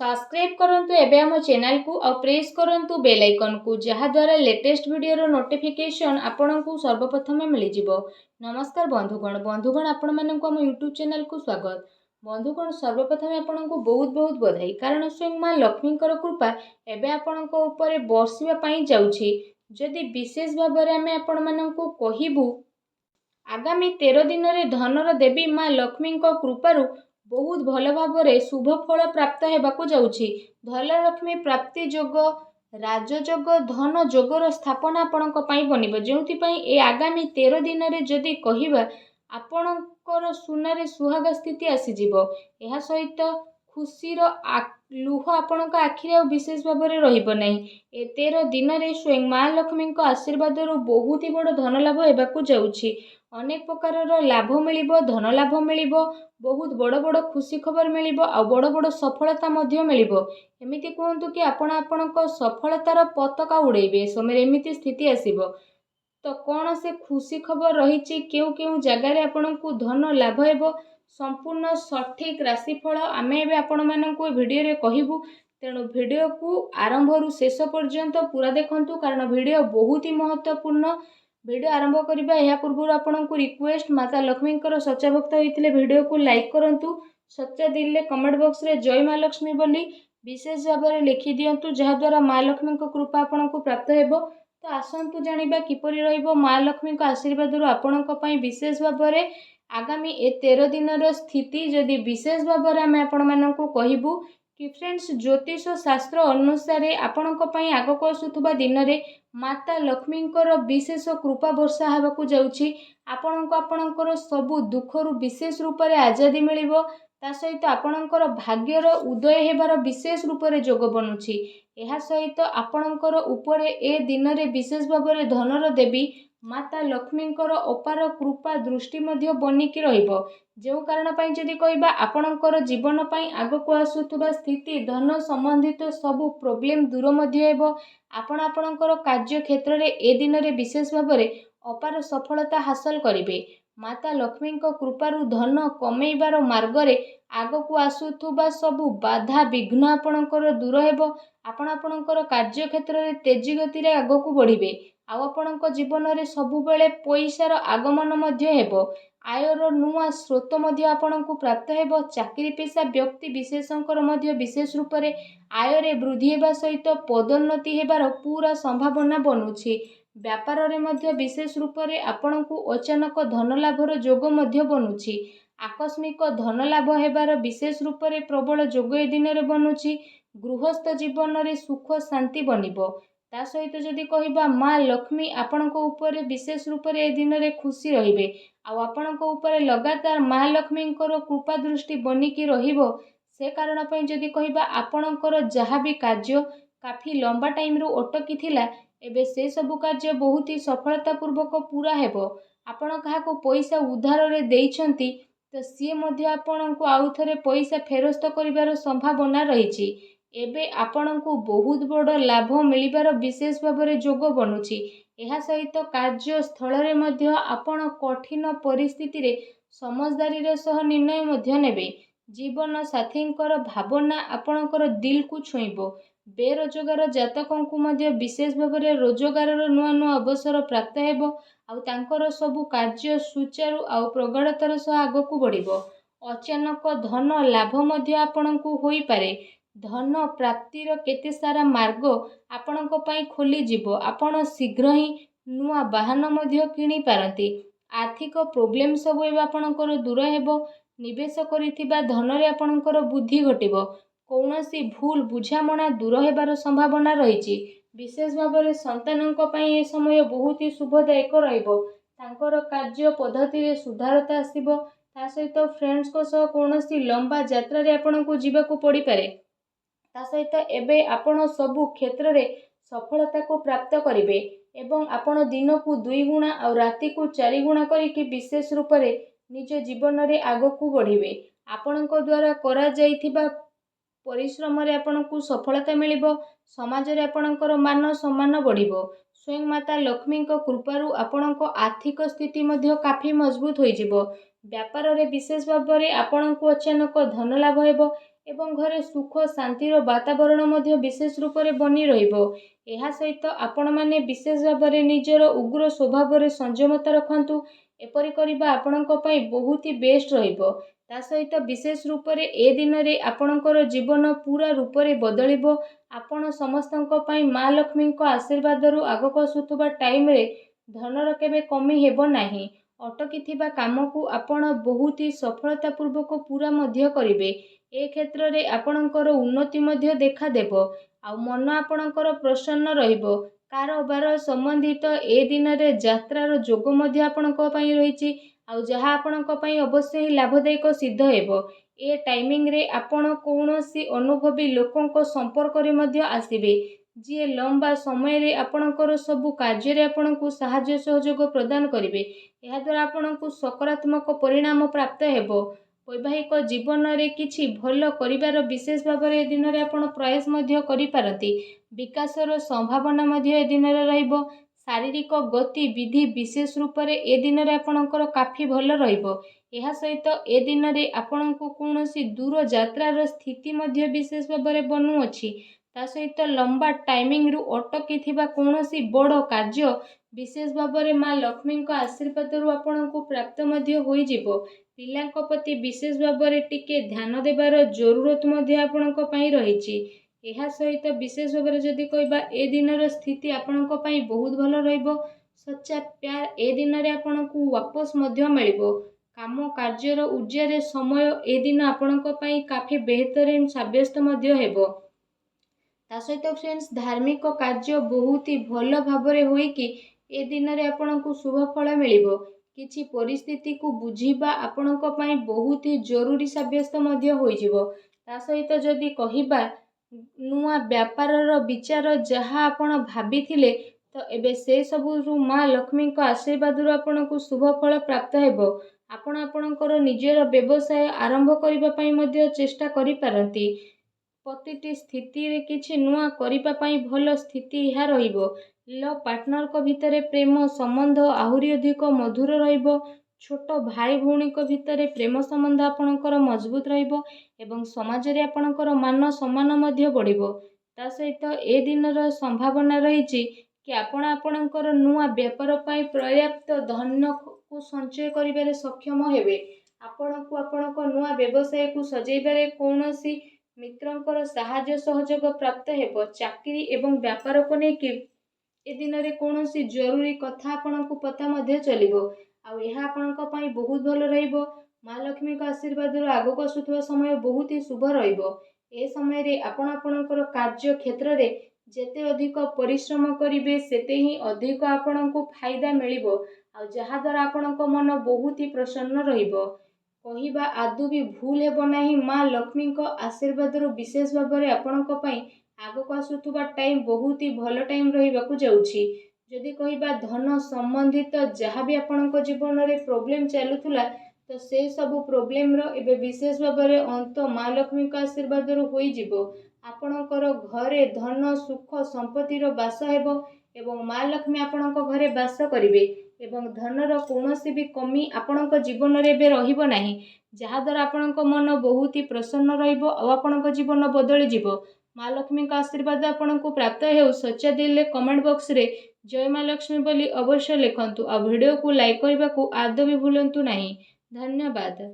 Subscribe करंतु एबे हम चैनल को और प्रेस करंतु बेल आइकन को जहा द्वारा लेटेस्ट वीडियो रो नोटिफिकेशन आपन को सर्वप्रथम मिल जिवो। नमस्कार बंधुगण आपण मानन को हम यूट्यूब चैनल को स्वागत। बंधुगण सर्वप्रथम आपन को बहुत बहुत बधाई कारण स्वयं मां लक्ष्मी कृपा एबे आपन को ऊपर बरसिबा पई जाउछि। जदि विशेष भाव में आमे आपण मानन को कहिबू आगामी 13 दिन रे धनर देवी मां लक्ष्मी कृपारू बहुत भल भाव शुभ फल प्राप्त होगाकू जाउछि। धनलक्ष्मी प्राप्ति जोग राजयोग धन जोगर स्थापना आपणक पई बनिबो जेउथिपई ए आगामी 13 दिन रे जदि कहिबा आपणकर सुनारे सुहागा स्थिति आसीजिवो। एहा सहित खुशीर लुह आपणक आखिरे विशेष भाव में रहिबो नहीं। ए 13 दिन रे स्वयं मां लक्ष्मी आशीर्वाद बहुत ही बड़ धन लाभ होगाकू जाउछि। अनेक प्रकार लाभ मिलिबो धन लाभ मिलिबो बहुत बड़ बड़ खुशी खबर मिलिबो आ बड़ बड़ सफलता मध्य मिलिबो। एमिति कहंतु कि आपणक सफलतार पताका उड़ेबे समय एमिति स्थिति आसीबो। तो कौन से खुशी खबर रही केउ केउ जगार आपको धन लाभ हेबो संपूर्ण सठिक राशिफल आमे एबे आपण मानकु वीडियो रे कहिबू। तेणु वीडियो को आरंभ रु शेष पर्यंत पूरा देखंतु कारण वीडियो बहुत ही महत्वपूर्ण। वीडियो आरंभ करबा या पूर्व आपनको रिक्वेस्ट माता लक्ष्मी सच्चा भक्त होइतिले वीडियो को लाइक करंतु सच्चा दिल ले कमेंट बॉक्स रे जय मां लक्ष्मी बोली विशेष भाव में लिखि दियंतु जहा द्वारा मां लक्ष्मी कृपा आपनको प्राप्त हेबो। तो आसंतु जानिबा किपरि रहइबो मां लक्ष्मी आशीर्वाद रु आपणक पई विशेष भाव में आगामी ए 13 दिन रो स्थिति जदि विशेष भाव में आमे आपण माननको कहिबू कि फ्रेंड्स ज्योतिष शास्त्र अनुसार आपणक पई आगको आसुथबा दिन रे माता लक्ष्मी विशेष कृपा वर्षा हेबाकू जाउछि। आपणकर सबु दुखरु विशेष रूप से आजादी मिलिबो ता सहित आपणकर भाग्यर उदय हेबार विशेष रूप से जोग बनुछि। एहा सहित आपणकर ऊपर ए दिन रे विशेष भाव में धनर देवी माता लक्ष्मींकर अपार कृपा दृष्टि मध्य बनिकी रहिबो। जो कारण पई जदि कहिबा आपणकर जीवन पई आगको आसुथबा स्थिति धन संबंधित सबु प्रॉब्लम दूर मध्य हेबो। आपणकर कार्य क्षेत्र रे ए दिन रे विशेष भाव में अपार सफलता हासिल करिवे। माता लक्ष्मी कृपारू धन कमेइबार मार्ग रे आगको आसुथबा सबु बाधा विघ्न आपणकर दूर हेबो। आपणकर कार्य क्षेत्र रे तेजी गति रे आगको बढ़िबे। आपणक जीवन रे सबु बेले पैसार आगमन मध्य हेबो। आयर नुआ स्रोत मध्य आपणको प्राप्त हेबो। चाकरी पेशा व्यक्ति विशेषकर मध्य विशेष रूप से आय रे वृद्धि हेबा सहित पदोन्नति हेबार पूरा संभावना बनुछि। व्यापार रे मध्य विशेष रूप से आपणको अचानक धन लाभर जोग मध्य बनुछि। आकस्मिक धन लाभ हेबार विशेष रूप से प्रबल जोग ए दिन रे बनुछि। गृहस्थ जीवन रे सुख शांति बनिबो। ता सहित जदि कहिबा मां लक्ष्मी आपणको ऊपर विशेष रूप से ए दिन रे खुशी रहिबे आ आपणको ऊपर लगातार मां लक्ष्मींकर कृपा दृष्टि बनिकी रहिबो। से कारण पई जदि कहिबा आपणकर जहा भी कार्य काफी लंबा टाइम रो अटकी थिला एबे से सब कार्य बहुत ही सफलता पूर्वक पूरा हेबो। आपण काहाको पैसा उधार रे देइछंती तो सी मध्य आपणको आउ थरे पैसा फेरस्त करिवार संभावना रहिछि। एबे आपणको बहुत बड़ लाभ मिलिबार विशेष भाव में जोग बनुछि। एहा सहित कार्य स्थल रे मध्य आपण कठिन परिस्थिति रे समझदारी रे सह निर्णय मध्य नेबे। जीवन साथींकर भावना आपणकर दिल को छुईबो। बेरोजगार जातकों को मध्य विशेष भाव में रोजगार नुआ नुआ अवसर प्राप्त हेबो आउ तांकर सबु कार्य सुचारू आउ प्रगाढ़तार सह आगको बढ़िबो। अचानक धन लाभ मध्य आपणको होई पारे। धन प्राप्तिर केते सारा मार्ग आपणक पई खोली जिवो। आपण शीघ्र ही नुआ वाहन मध्य किनी पारंती। आर्थिक प्रॉब्लम सब एबा आपणकर दूर हेबो। निवेश करिथिबा धन रे आपणकर बुद्धि घटिबो। कौनसी भूल बुझामणा दूर हेबार संभावना रहिछि। विशेष भाव में संतानक पई ए समय बहुत ही शुभदायक रहिबो। तांकर कार्य पद्धति रे सुधारता आसीबो। ता सहित फ्रेंड्स को सह कौनसी लंबा यात्रा रे आपणको जीवाको पड़ी पारे। ता सहित एबे आपण सबु क्षेत्र रे सफलता को प्राप्त करिवे एवं आपण दिन को 2 गुणा और राति को 4 गुणा करिके विशेष रूप से निज जीवन रे आगको बढ़िवे। आपणको द्वारा करा जाइथिबा परिश्रम रे आपणको सफलता मिलिबो। समाज रे आपणकर मान सम्मान बढ़िबो। स्वयं माता लक्ष्मी कृपारू आपणको आर्थिक स्थिति मध्य काफी मजबूत होई जिवो। व्यापार रे विशेष भाव में आपणको अचानक धन लाभ हेबो। ଏବଂ ଘରେ ସୁଖ ଶାନ୍ତିର ବାତାବରଣ ମଧ୍ୟ ବିଶେଷ ରୂପରେ ବନି ରହିବ। ଏହା ସହିତ ଆପଣମାନେ ବିଶେଷ ଭାବରେ ନିଜର ଉଗ୍ର ସ୍ୱଭାବରେ ସଂଯମତା ରଖନ୍ତୁ। ଏପରି କରିବା ଆପଣଙ୍କ ପାଇଁ ବହୁତ ହି ବେଷ୍ଟ ରହିବ। ତା ସହିତ ବିଶେଷ ରୂପରେ ଏ ଦିନରେ ଆପଣଙ୍କର ଜୀବନ ପୁରା ରୂପରେ ବଦଳିବ। ଆପଣ ସମସ୍ତଙ୍କ ପାଇଁ ମା ଲକ୍ଷ୍ମୀଙ୍କ ଆଶୀର୍ବାଦରୁ ଆଗକୁ ଆସୁଥିବା ଟାଇମରେ ଧନର କେବେ କମି ହେବ ନାହିଁ। ଅଟକିଥିବା କାମକୁ ଆପଣ ବହୁତ ହି ସଫଳତାପୂର୍ବକ ପୁରା ମଧ୍ୟ କରିବେ। ଏ କ୍ଷେତ୍ରରେ ଆପଣଙ୍କର ଉନ୍ନତି ମଧ୍ୟ ଦେଖାଦେବ। ଆଉ ମନ ଆପଣଙ୍କର ପ୍ରସନ୍ନ ରହିବ। କାରବାର ସମ୍ବନ୍ଧିତ ଏ ଦିନରେ ଯାତ୍ରାର ଯୋଗ ମଧ୍ୟ ଆପଣଙ୍କ ପାଇଁ ରହିଛି। ଆଉ ଯାହା ଆପଣଙ୍କ ପାଇଁ ଅବଶ୍ୟ ହିଁ ଲାଭଦାୟକ ସିଦ୍ଧ ହେବ। ଏ ଟାଇମିଂରେ ଆପଣ କୌଣସି ଅନୁଭବୀ ଲୋକଙ୍କ ସମ୍ପର୍କରେ ମଧ୍ୟ ଆସିବେ, ଯିଏ ଲମ୍ବା ସମୟରେ ଆପଣଙ୍କର ସବୁ କାର୍ଯ୍ୟରେ ଆପଣଙ୍କୁ ସାହାଯ୍ୟ ସହଯୋଗ ପ୍ରଦାନ କରିବେ। ଏହାଦ୍ୱାରା ଆପଣଙ୍କୁ ସକାରାତ୍ମକ ପରିଣାମ ପ୍ରାପ୍ତ ହେବ। ବୈବାହିକ ଜୀବନରେ କିଛି ଭଲ କରିବାର ବିଶେଷ ଭାବରେ ଏ ଦିନରେ ଆପଣ ପ୍ରୟାସ ମଧ୍ୟ କରିପାରନ୍ତି। ବିକାଶର ସମ୍ଭାବନା ମଧ୍ୟ ଏ ଦିନରେ ରହିବ। ଶାରୀରିକ ଗତିବିଧି ବିଶେଷ ରୂପରେ ଏ ଦିନରେ ଆପଣଙ୍କର କାଫି ଭଲ ରହିବ। ଏହା ସହିତ ଏ ଦିନରେ ଆପଣଙ୍କୁ କୌଣସି ଦୂର ଯାତ୍ରାର ସ୍ଥିତି ମଧ୍ୟ ବିଶେଷ ଭାବରେ ବନୁଅଛି। ତା ସହିତ ଲମ୍ବା ଟାଇମିଂରୁ ଅଟକିଥିବା କୌଣସି ବଡ଼ କାର୍ଯ୍ୟ ବିଶେଷ ଭାବରେ ମା ଲକ୍ଷ୍ମୀଙ୍କ ଆଶୀର୍ବାଦରୁ ଆପଣଙ୍କୁ ପ୍ରାପ୍ତ ମଧ୍ୟ ହୋଇଯିବ। ପିଲାଙ୍କ ପ୍ରତି ବିଶେଷ ଭାବରେ ଟିକେ ଧ୍ୟାନ ଦେବାର ଜରୁରତ ମଧ୍ୟ ଆପଣଙ୍କ ପାଇଁ ରହିଛି। ଏହା ସହିତ ବିଶେଷ ଭାବରେ ଯଦି କହିବା ଏ ଦିନର ସ୍ଥିତି ଆପଣଙ୍କ ପାଇଁ ବହୁତ ଭଲ ରହିବ। ସଚ୍ଚା ପ୍ୟାର ଏ ଦିନରେ ଆପଣଙ୍କୁ ୱାପସ ମଧ୍ୟ ମିଳିବ। କାମ କାର୍ଯ୍ୟର ଉର୍ଜାରେ ସମୟ ଏ ଦିନ ଆପଣଙ୍କ ପାଇଁ କାଫି ବେହତରିନ ସାବ୍ୟସ୍ତ ମଧ୍ୟ ହେବ। ତା ସହିତ ଫ୍ରେଣ୍ଡସ୍ ଧାର୍ମିକ କାର୍ଯ୍ୟ ବହୁତ ହି ଭଲ ଭାବରେ ହୋଇକି ଏ ଦିନରେ ଆପଣଙ୍କୁ ଶୁଭ ଫଳ ମିଳିବ। କିଛି ପରିସ୍ଥିତିକୁ ବୁଝିବା ଆପଣଙ୍କ ପାଇଁ ବହୁତ ହି ଜରୁରୀ ସାବ୍ୟସ୍ତ ମଧ୍ୟ ହୋଇଯିବ। ତା ସହିତ ଯଦି କହିବା ନୂଆ ବ୍ୟାପାରର ବିଚାର ଯାହା ଆପଣ ଭାବିଥିଲେ ତ ଏବେ ସେ ସବୁରୁ ମା ଲକ୍ଷ୍ମୀଙ୍କ ଆଶୀର୍ବାଦରୁ ଆପଣଙ୍କୁ ଶୁଭ ଫଳ ପ୍ରାପ୍ତ ହେବ। ଆପଣ ଆପଣଙ୍କର ନିଜର ବ୍ୟବସାୟ ଆରମ୍ଭ କରିବା ପାଇଁ ମଧ୍ୟ ଚେଷ୍ଟା କରିପାରନ୍ତି। ପ୍ରତିଟି ସ୍ଥିତିରେ କିଛି ନୂଆ କରିବା ପାଇଁ ଭଲ ସ୍ଥିତି ଏହା ରହିବ। ଲଭ୍ ପାର୍ଟନରଙ୍କ ଭିତରେ ପ୍ରେମ ସମ୍ବନ୍ଧ ଆହୁରି ଅଧିକ ମଧୁର ରହିବ। ଛୋଟ ଭାଇ ଭଉଣୀଙ୍କ ଭିତରେ ପ୍ରେମ ସମ୍ବନ୍ଧ ଆପଣଙ୍କର ମଜବୁତ ରହିବ ଏବଂ ସମାଜରେ ଆପଣଙ୍କର ମାନ ସମ୍ମାନ ମଧ୍ୟ ବଢ଼ିବ। ତା ସହିତ ଏ ଦିନର ସମ୍ଭାବନା ରହିଛି କି ଆପଣ ଆପଣଙ୍କର ନୂଆ ବ୍ୟାପାର ପାଇଁ ପର୍ଯ୍ୟାପ୍ତ ଧନକୁ ସଞ୍ଚୟ କରିବାରେ ସକ୍ଷମ ହେବେ। ଆପଣଙ୍କୁ ଆପଣଙ୍କ ନୂଆ ବ୍ୟବସାୟକୁ ସଜେଇବାରେ କୌଣସି ମିତ୍ରଙ୍କର ସାହାଯ୍ୟ ସହଯୋଗ ପ୍ରାପ୍ତ ହେବ। ଚାକିରି ଏବଂ ବ୍ୟାପାରକୁ ନେଇକି ଏ ଦିନରେ କୌଣସି ଜରୁରୀ କଥା ଆପଣଙ୍କୁ ପତା ମଧ୍ୟ ଚଲିବ। ଆଉ ଏହା ଆପଣଙ୍କ ପାଇଁ ବହୁତ ଭଲ ରହିବ। ମା ଲକ୍ଷ୍ମୀଙ୍କ ଆଶୀର୍ବାଦରୁ ଆଗକୁ ଆସୁଥିବା ସମୟ ବହୁତ ହି ଶୁଭ ରହିବ। ଏ ସମୟରେ ଆପଣ ଆପଣଙ୍କର କାର୍ଯ୍ୟ କ୍ଷେତ୍ରରେ ଯେତେ ଅଧିକ ପରିଶ୍ରମ କରିବେ ସେତେ ହିଁ ଅଧିକ ଆପଣଙ୍କୁ ଫାଇଦା ମିଳିବ। ଆଉ ଯାହାଦ୍ୱାରା ଆପଣଙ୍କ ମନ ବହୁତ ହି ପ୍ରସନ୍ନ ରହିବ। କହିବା ଆଦୌ ବି ଭୁଲ ହେବ ନାହିଁ। ମା ଲକ୍ଷ୍ମୀଙ୍କ ଆଶୀର୍ବାଦରୁ ବିଶେଷ ଭାବରେ ଆପଣଙ୍କ ପାଇଁ ଆଗକୁ ଆସୁଥିବା ଟାଇମ୍ ବହୁତ ହି ଭଲ ଟାଇମ୍ ରହିବାକୁ ଯାଉଛି। ଯଦି କହିବା ଧନ ସମ୍ବନ୍ଧିତ ଯାହା ବି ଆପଣଙ୍କ ଜୀବନରେ ପ୍ରୋବ୍ଲେମ ଚାଲୁଥିଲା ତ ସେ ସବୁ ପ୍ରୋବ୍ଲେମର ଏବେ ବିଶେଷ ଭାବରେ ଅନ୍ତ ମା ଲକ୍ଷ୍ମୀଙ୍କ ଆଶୀର୍ବାଦରୁ ହୋଇଯିବ। ଆପଣଙ୍କର ଘରେ ଧନ ସୁଖ ସମ୍ପତ୍ତିର ବାସ ହେବ ଏବଂ ମା ଲକ୍ଷ୍ମୀ ଆପଣଙ୍କ ଘରେ ବାସ କରିବେ ଏବଂ ଧନର କୌଣସି ବି କମି ଆପଣଙ୍କ ଜୀବନରେ ଏବେ ରହିବ ନାହିଁ। ଯାହାଦ୍ୱାରା ଆପଣଙ୍କ ମନ ବହୁତ ହି ପ୍ରସନ୍ନ ରହିବ ଆଉ ଆପଣଙ୍କ ଜୀବନ ବଦଳିଯିବ। ମା ଲକ୍ଷ୍ମୀଙ୍କ ଆଶୀର୍ବାଦ ଆପଣଙ୍କୁ ପ୍ରାପ୍ତ ହେଉ। ସଚ୍ଚା ଦିଲରେ କମେଣ୍ଟ ବକ୍ସରେ ଜୟ ମା ଲକ୍ଷ୍ମୀ ବୋଲି ଅବଶ୍ୟ ଲେଖନ୍ତୁ ଆଉ ଭିଡ଼ିଓକୁ ଲାଇକ୍ କରିବାକୁ ଆଦୌ ବି ଭୁଲନ୍ତୁ ନାହିଁ। ଧନ୍ୟବାଦ।